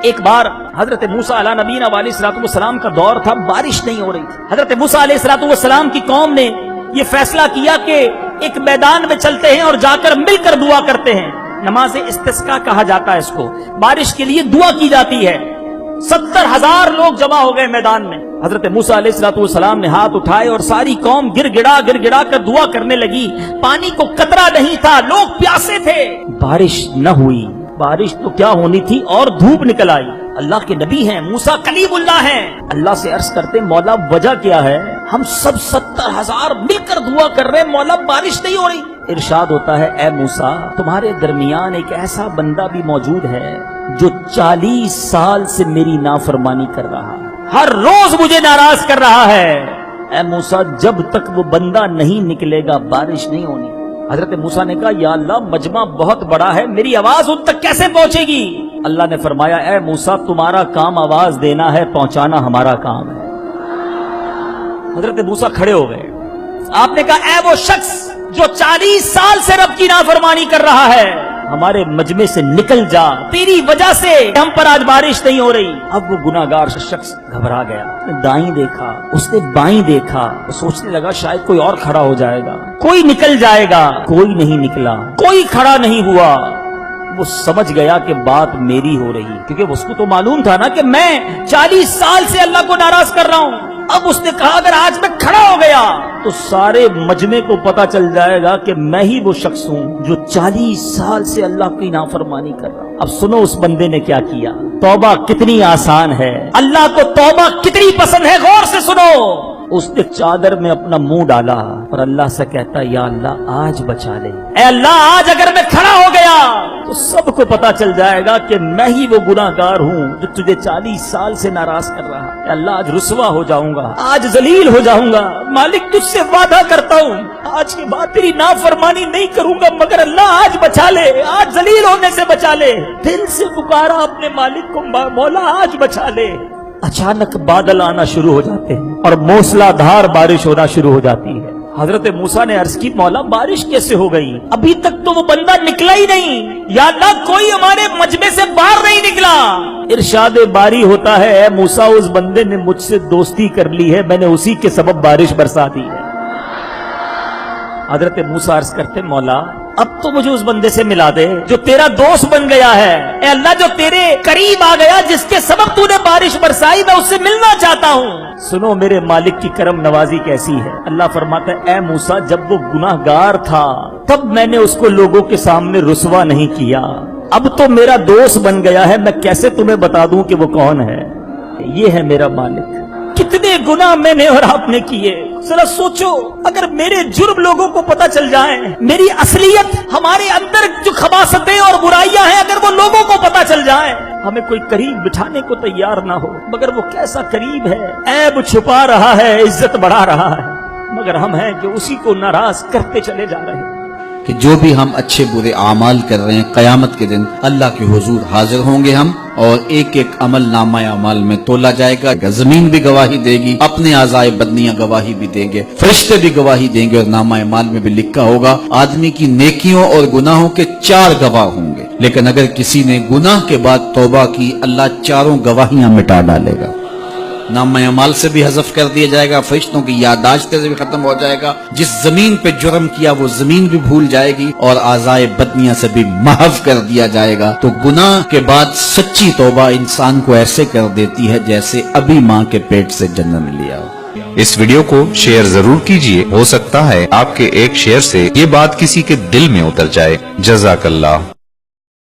ایک بار حضرت موسیٰ علیہ نبینا علیہ السلام کا دور تھا، بارش نہیں ہو رہی تھی۔ حضرت موسیٰ علیہ السلام کی قوم نے یہ فیصلہ کیا کہ ایک میدان میں چلتے ہیں اور جا کر مل کر دعا کرتے ہیں۔ نماز استسقاء کہا جاتا ہے اس کو، بارش کے لیے دعا کی جاتی ہے۔ 70,000 لوگ جمع ہو گئے میدان میں۔ حضرت موسیٰ علیہ السلام نے ہاتھ اٹھائے اور ساری قوم گر گڑا کر دعا کرنے لگی۔ پانی کو قطرہ نہیں تھا، لوگ پیاسے تھے، بارش نہ ہوئی۔ بارش تو کیا ہونی تھی اور دھوپ نکل آئی۔ اللہ کے نبی ہیں، موسیٰ کلیم اللہ ہیں، اللہ سے عرض کرتے مولا وجہ کیا ہے؟ ہم سب 70,000 مل کر دعا کر رہے ہیں، مولا بارش نہیں ہو رہی۔ ارشاد ہوتا ہے اے موسیٰ تمہارے درمیان ایک ایسا بندہ بھی موجود ہے جو 40 سال سے میری نافرمانی کر رہا ہے، ہر روز مجھے ناراض کر رہا ہے۔ اے موسیٰ جب تک وہ بندہ نہیں نکلے گا بارش نہیں ہونی۔ حضرت موسیٰ نے کہا یا اللہ مجمع بہت بڑا ہے، میری آواز ان تک کیسے پہنچے گی؟ اللہ نے فرمایا اے موسیٰ تمہارا کام آواز دینا ہے، پہنچانا ہمارا کام ہے۔ حضرت موسیٰ کھڑے ہو گئے۔ آپ نے کہا اے وہ شخص جو 40 سال سے رب کی نافرمانی کر رہا ہے، ہمارے مجمع سے نکل جا، تیری وجہ سے ہم پر آج بارش نہیں ہو رہی۔ اب وہ گناہگار شخص گھبرا گیا، دائیں دیکھا، اس نے بائیں دیکھا، وہ سوچنے لگا شاید کوئی اور کھڑا ہو جائے گا، کوئی نکل جائے گا، کوئی نہیں نکلا، کوئی کھڑا نہیں ہوا۔ وہ سمجھ گیا کہ بات میری ہو رہی، کیونکہ اس کو تو معلوم تھا نا کہ میں 40 سال سے اللہ کو ناراض کر رہا ہوں۔ اب اس نے کہا اگر آج میں کھڑا ہو گیا تو سارے مجمع کو پتا چل جائے گا کہ میں ہی وہ شخص ہوں جو 40 سال سے اللہ کی نافرمانی کر رہا ہوں۔ اب سنو اس بندے نے کیا کیا۔ توبہ کتنی آسان ہے، اللہ کو توبہ کتنی پسند ہے، غور سے سنو۔ اس نے چادر میں اپنا منہ ڈالا اور اللہ سے کہتا یا اللہ آج بچا لے، اے اللہ آج اگر میں کھڑا ہو گیا تو سب کو پتا چل جائے گا کہ میں ہی وہ گناہگار ہوں جو تجھے 40 سال سے ناراض کر رہا ہے۔ اے اللہ آج رسوا ہو جاؤں گا، آج ذلیل ہو جاؤں گا، مالک تجھ سے وعدہ کرتا ہوں آج کے بعد تیری نافرمانی نہیں کروں گا، مگر اللہ آج بچا لے، آج ذلیل ہونے سے بچا لے۔ دل سے پکارا اپنے مالک کو مولا آج بچا لے۔ اچانک بادل آنا شروع ہو جاتے ہیں اور موسلا دھار بارش ہونا شروع ہو جاتی ہے۔ حضرت موسیٰ نے عرض کی مولا بارش کیسے ہو گئی؟ ابھی تک تو وہ بندہ نکلا ہی نہیں، یا اللہ کوئی ہمارے مجمع سے باہر نہیں نکلا۔ ارشاد باری ہوتا ہے اے موسیٰ اس بندے نے مجھ سے دوستی کر لی ہے، میں نے اسی کے سبب بارش برسا دی ہے۔ حضرت موسیٰ عرض کرتے مولا اب تو مجھے اس بندے سے ملا دے جو تیرا دوست بن گیا ہے، اے اللہ جو تیرے قریب آ گیا، جس کے سبب تو نے بارش برسائی، میں اس سے ملنا چاہتا ہوں۔ سنو میرے مالک کی کرم نوازی کیسی ہے۔ اللہ فرماتا ہے اے موسیٰ جب وہ گناہگار تھا تب میں نے اس کو لوگوں کے سامنے رسوا نہیں کیا، اب تو میرا دوست بن گیا ہے، میں کیسے تمہیں بتا دوں کہ وہ کون ہے؟ یہ ہے میرا مالک۔ کتنے گناہ میں نے اور آپ نے کیے، ذرا سوچو اگر میرے جرم لوگوں کو پتا چل جائیں، میری اصلیت، ہمارے اندر جو خباثتیں اور برائیاں ہیں اگر وہ لوگوں کو پتا چل جائیں، ہمیں کوئی قریب بٹھانے کو تیار نہ ہو، مگر وہ کیسا قریب ہے، عیب چھپا رہا ہے، عزت بڑھا رہا ہے، مگر ہم ہیں کہ اسی کو ناراض کرتے چلے جا رہے ہیں۔ کہ جو بھی ہم اچھے برے اعمال کر رہے ہیں قیامت کے دن اللہ کے حضور حاضر ہوں گے ہم، اور ایک ایک عمل نامہ اعمال میں تولا جائے گا۔ زمین بھی گواہی دے گی، اپنے اعضائے بدنیاں گواہی بھی دیں گے، فرشتے بھی گواہی دیں گے، اور نامہ اعمال میں بھی لکھا ہوگا آدمی کی نیکیوں اور گناہوں کے 4 گواہ ہوں گے، لیکن اگر کسی نے گناہ کے بعد توبہ کی اللہ 4 گواہیاں مٹا ڈالے گا، نامہ اعمال سے بھی حذف کر دیا جائے گا، فرشتوں کی یادداشت سے بھی ختم ہو جائے گا، جس زمین پہ جرم کیا وہ زمین بھی بھول جائے گی، اور اعضائے بدنیاں سے بھی محو کر دیا جائے گا۔ تو گناہ کے بعد سچی توبہ انسان کو ایسے کر دیتی ہے جیسے ابھی ماں کے پیٹ سے جنم لیا ہو۔ اس ویڈیو کو شیئر ضرور کیجئے، ہو سکتا ہے آپ کے ایک شیئر سے یہ بات کسی کے دل میں اتر جائے۔ جزاک اللہ۔